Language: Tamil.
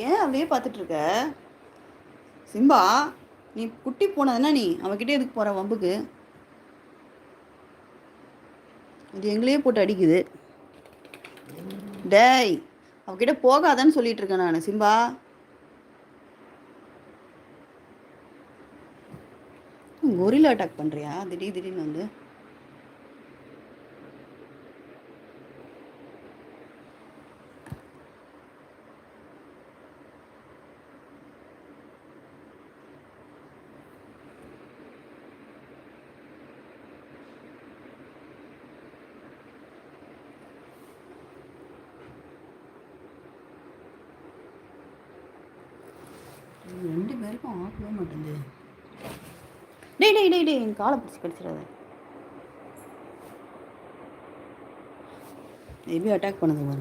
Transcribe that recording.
ஏன் அப்படியே பார்த்துட்டு இருக்க சிம்பா? நீ குட்டி போனதுன்னா நீ அவகிட்ட எதுக்கு போற வம்புக்கு? இது எங்களையே போட்டு அடிக்குது. டேய், அவகிட்ட போகாதான்னு சொல்லிட்டு இருக்கேன் நான். சிம்பா, கொரில்லா அட்டாக் பண்றியா திடீர்னு வந்து? ரெண்டு பேருக்கும் ஆகவே மாட்டேங்குது. டேய் டேய் டேய் டேய், என் காலை பிடிச்சி கடிச்சிடாத. மேபி அட்டாக் பண்ணுது.